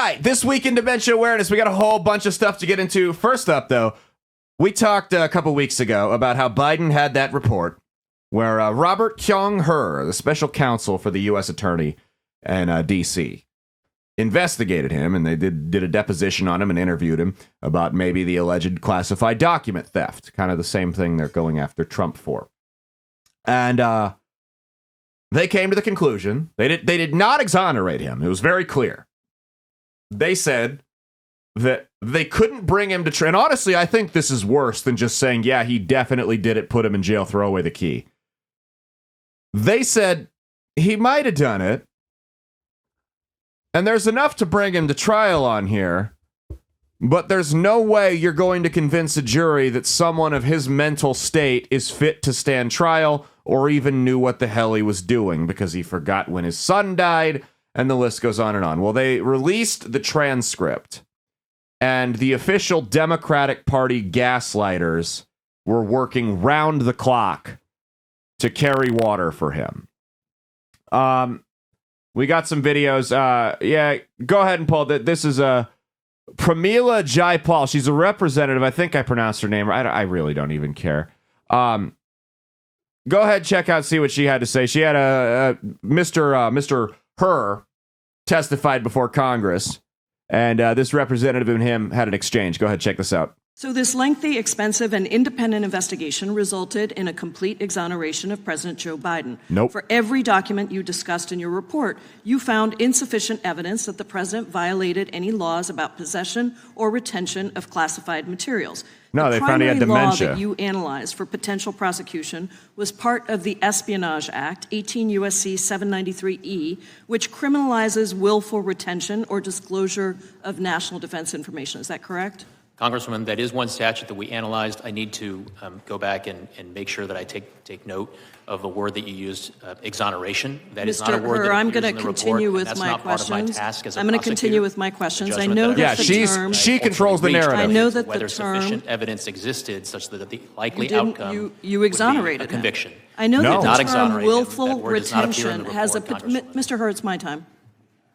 right, this week in Dementia Awareness, we got a whole bunch of stuff to get into. First up, though, we talked a couple weeks ago about how Biden had that report where Robert Kyung-her, the special counsel for the U.S. attorney in D.C., investigated him, and they did a deposition on him and interviewed him about maybe the alleged classified document theft, kind of the same thing they're going after Trump for. And they came to the conclusion, they did not exonerate him. It was very clear. They said that they couldn't bring him to trial. And honestly, I think this is worse than just saying, yeah, he definitely did it, put him in jail, throw away the key. They said he might have done it, and there's enough to bring him to trial on here, but there's no way you're going to convince a jury that someone of his mental state is fit to stand trial or even knew what the hell he was doing because he forgot when his son died, and the list goes on and on. Well, they released the transcript, and the official Democratic Party gaslighters were working round the clock to carry water for him. We got some videos. Yeah, go ahead and pull that. This is Pramila Jayapal. She's a representative. I think I pronounced her name. I really don't even care. Go ahead, check out, see what she had to say. She had Mr. Her testified before Congress, and this representative and him had an exchange. Go ahead, check this out. So this lengthy, expensive, and independent investigation resulted in a complete exoneration of President Joe Biden. Nope. For every document you discussed in your report, you found insufficient evidence that the president violated any laws about possession or retention of classified materials. No, they found he had dementia. The primary law that you analyzed for potential prosecution was part of the Espionage Act, 18 U.S.C. 793E, which criminalizes willful retention or disclosure of national defense information. Is that correct? Congresswoman, that is one statute that we analyzed. I need to go back and make sure that I take note of the word that you used, exoneration. That is not a word that I'm appears going in to the continue report, with my questions. I'm going to continue with my questions. I know that the term... she controls the narrative. I know that whether the term... sufficient evidence existed such that the likely outcome you exonerated would be a conviction. him. I know No. that the Not term exonerate him. willful That word does not appear in retention the has a... report, Congresswoman. Mr. Hur, it's my time.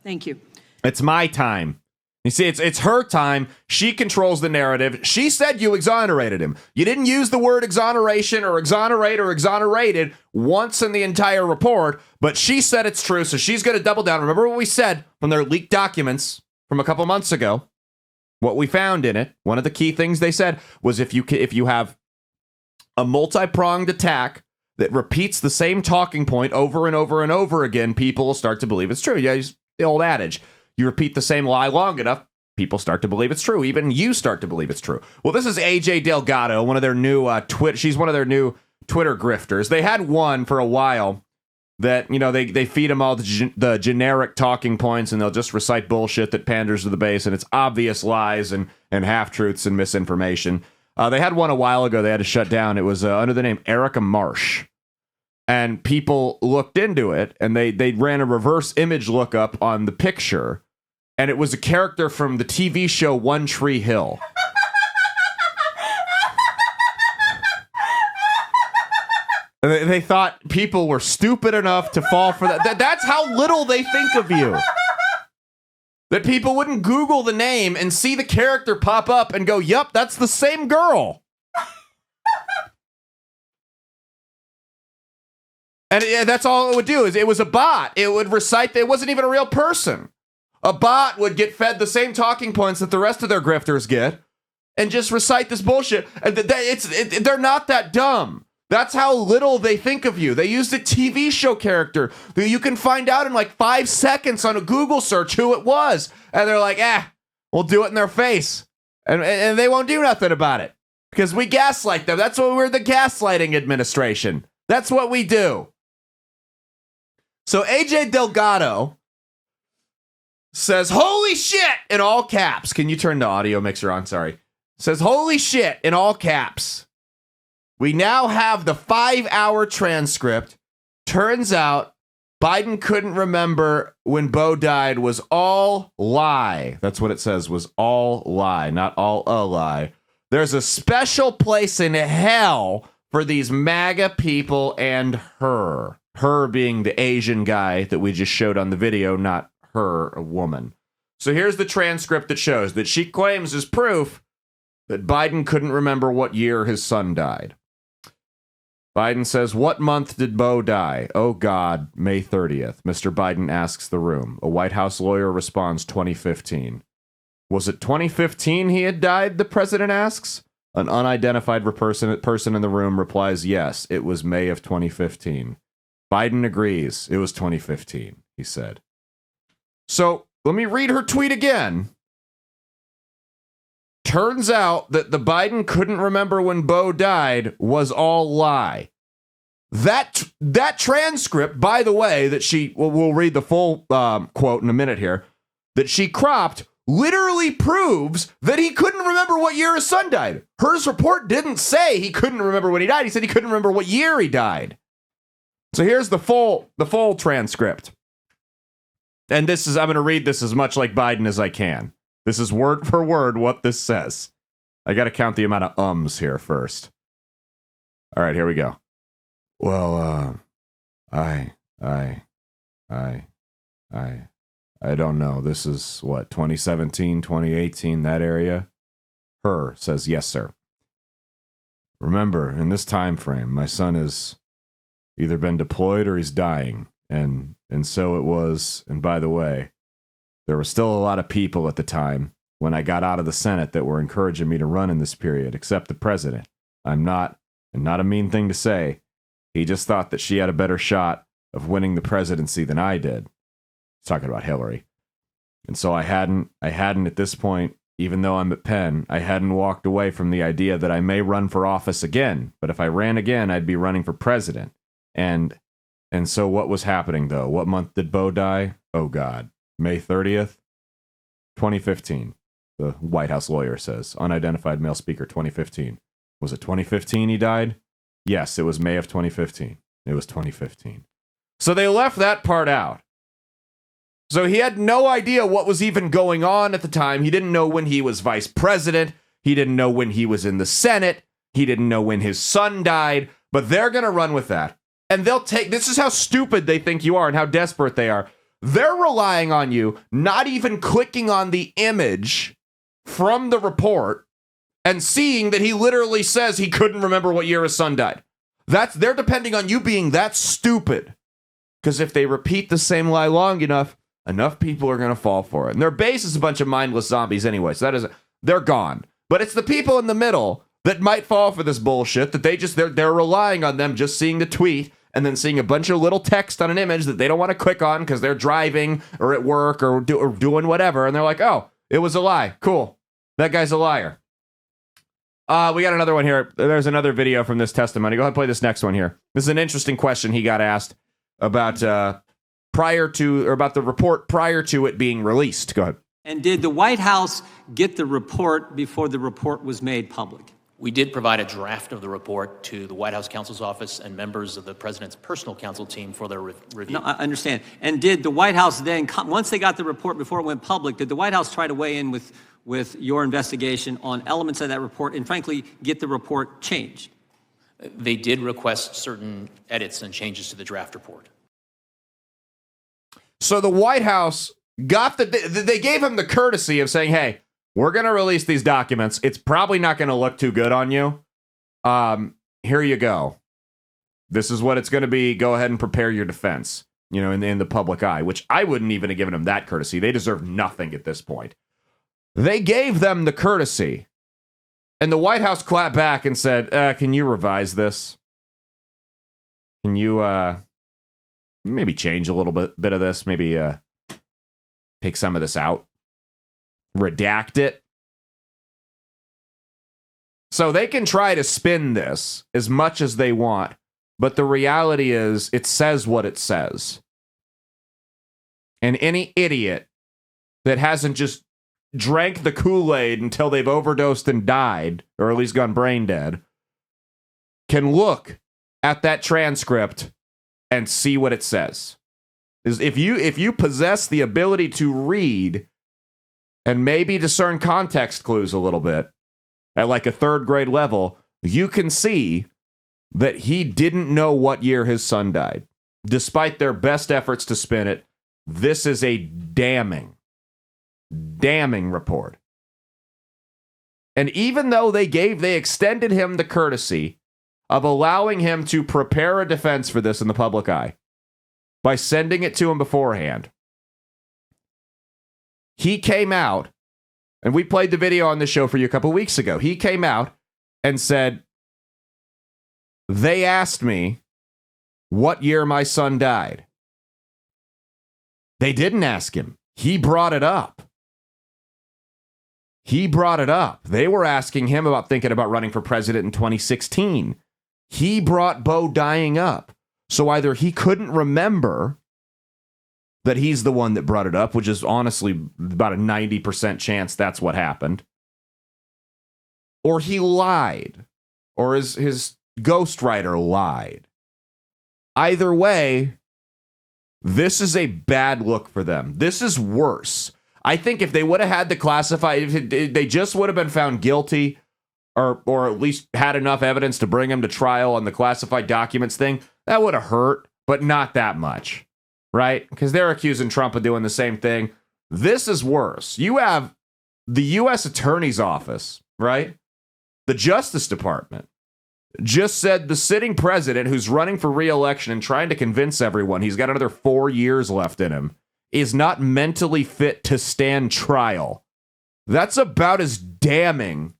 Thank you. It's my time. You see, it's her time. She controls the narrative. She said you exonerated him. You didn't use the word exoneration or exonerate or exonerated once in the entire report, but she said it's true, so she's going to double down. Remember what we said from their leaked documents from a couple months ago? What we found in it, one of the key things they said was if you have a multi-pronged attack that repeats the same talking point over and over and over again, people will start to believe it's true. Yeah, it's the old adage. You repeat the same lie long enough, people start to believe it's true. Even you start to believe it's true. Well, this is AJ Delgado, one of their new she's one of their new Twitter grifters. They had one for a while that, they feed them all the generic talking points, and they'll just recite bullshit that panders to the base, and it's obvious lies and half-truths and misinformation. They had one a while ago they had to shut down. It was under the name Erica Marsh. And people looked into it, and they ran a reverse image lookup on the picture, and it was a character from the TV show One Tree Hill. They thought people were stupid enough to fall for that. That's how little they think of you. That people wouldn't Google the name and see the character pop up and go, "Yup, that's the same girl." And that's all it would do. Is it was a bot. It would recite. It wasn't even a real person. A bot would get fed the same talking points that the rest of their grifters get, and just recite this bullshit. And they're not that dumb. That's how little they think of you. They used a TV show character that you can find out in like 5 seconds on a Google search who it was, and they're like, we'll do it in their face, and they won't do nothing about it because we gaslight them. That's what we're the gaslighting administration. That's what we do. So AJ Delgado says, "Holy shit," in all caps. Can you turn the audio mixer on? Sorry. Says, "Holy shit," in all caps. We now have the 5-hour transcript. Turns out Biden couldn't remember when Bo died was all lie. That's what it says, was all lie, not all a lie. There's a special place in hell for these MAGA people and her. Her being the Asian guy that we just showed on the video, not her, a woman. So here's the transcript that shows that she claims as proof that Biden couldn't remember what year his son died. Biden says, "What month did Beau die?" "Oh, God, May 30th. Mr. Biden asks the room. A White House lawyer responds, 2015. "Was it 2015 he had died?" the president asks. An unidentified person in the room replies, "Yes, it was May of 2015. Biden agrees. "It was 2015, he said. So let me read her tweet again. Turns out that the Biden couldn't remember when Beau died was all lie. That transcript, by the way, that we'll read the full quote in a minute here, that she cropped, literally proves that he couldn't remember what year his son died. Hers report didn't say he couldn't remember when he died. He said he couldn't remember what year he died. So here's the full transcript. And I'm going to read this as much like Biden as I can. This is word for word what this says. I got to count the amount of ums here first. All right, here we go. Well, I don't know. This is what, 2017, 2018, that area? Her says, "Yes, sir. Remember, in this time frame, my son has either been deployed or he's dying. And so it was, and by the way, there were still a lot of people at the time when I got out of the Senate that were encouraging me to run in this period, except the president. And not a mean thing to say. He just thought that she had a better shot of winning the presidency than I did." He's talking about Hillary. "And so I hadn't at this point, even though I'm at Penn, I hadn't walked away from the idea that I may run for office again. But if I ran again, I'd be running for president. And so what was happening, though? What month did Beau die? Oh, God. May 30th, 2015, the White House lawyer says. Unidentified male speaker, 2015. Was it 2015 he died? Yes, it was May of 2015. It was 2015. So they left that part out. So he had no idea what was even going on at the time. He didn't know when he was vice president. He didn't know when he was in the Senate. He didn't know when his son died. But they're going to run with that. And this is how stupid they think you are and how desperate they are. They're relying on you not even clicking on the image from the report and seeing that he literally says he couldn't remember what year his son died. They're depending on you being that stupid. Because if they repeat the same lie long enough people are going to fall for it. And their base is a bunch of mindless zombies anyway, so they're gone. But it's the people in the middle that might fall for this bullshit that they're relying on them just seeing the tweet and then seeing a bunch of little text on an image that they don't want to click on because they're driving or at work or doing whatever. And they're like, "Oh, it was a lie. Cool. That guy's a liar." We got another one here. There's another video from this testimony. Go ahead and play this next one here. This is an interesting question he got asked about about the report prior to it being released. Go ahead. And did the White House get the report before the report was made public? We did provide a draft of the report to the White House counsel's office and members of the president's personal counsel team for their review. No, I understand. And did the White House then, once they got the report before it went public, did the White House try to weigh in with your investigation on elements of that report and, frankly, get the report changed? They did request certain edits and changes to the draft report. So the White House they gave him the courtesy of saying, "Hey, we're going to release these documents. It's probably not going to look too good on you. Here you go. This is what it's going to be. Go ahead and prepare your defense, in the public eye," which I wouldn't even have given them that courtesy. They deserve nothing at this point. They gave them the courtesy. And the White House clapped back and said, "Can you revise this? Can you maybe change a little bit of this? Maybe take some of this out? Redact it?" So they can try to spin this as much as they want, but the reality is it says what it says. And any idiot that hasn't just drank the Kool-Aid until they've overdosed and died, or at least gone brain dead, can look at that transcript and see what it says. If you possess the ability to read and maybe discern context clues a little bit at like a third grade level, you can see that he didn't know what year his son died. Despite their best efforts to spin it, this is a damning damning report. And even though they extended him the courtesy of allowing him to prepare a defense for this in the public eye by sending it to him beforehand, he came out, and we played the video on this show for you a couple weeks ago. He came out and said, they asked me what year my son died. They didn't ask him. He brought it up. He brought it up. They were asking him about thinking about running for president in 2016. He brought Bo dying up. So either he couldn't remember that he's the one that brought it up, which is honestly about a 90% chance that's what happened, or he lied, or his ghostwriter lied. Either way, this is a bad look for them. This is worse. I think if they would have had the classified, if they just would have been found guilty, or at least had enough evidence to bring him to trial on the classified documents thing, that would have hurt, but not that much, right? Because they're accusing Trump of doing the same thing. This is worse. You have the U.S. Attorney's Office, right? The Justice Department just said the sitting president, who's running for re-election and trying to convince everyone he's got another 4 years left in him, is not mentally fit to stand trial. That's about as damning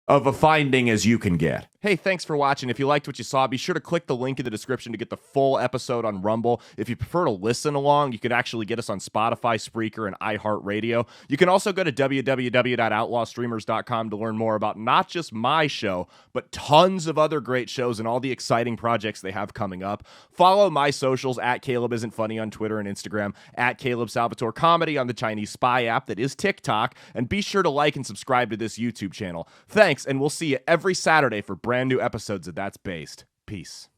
of a finding as you can get. Hey, thanks for watching. If you liked what you saw, be sure to click the link in the description to get the full episode on Rumble. If you prefer to listen along, you can actually get us on Spotify, Spreaker, and iHeartRadio. You can also go to www.outlawstreamers.com to learn more about not just my show, but tons of other great shows and all the exciting projects they have coming up. Follow my socials at Caleb Isn't Funny on Twitter and Instagram, at Caleb Salvatore Comedy on the Chinese Spy app that is TikTok, and be sure to like and subscribe to this YouTube channel. Thanks, and we'll see you every Saturday for brand new episodes of That's Based. Peace.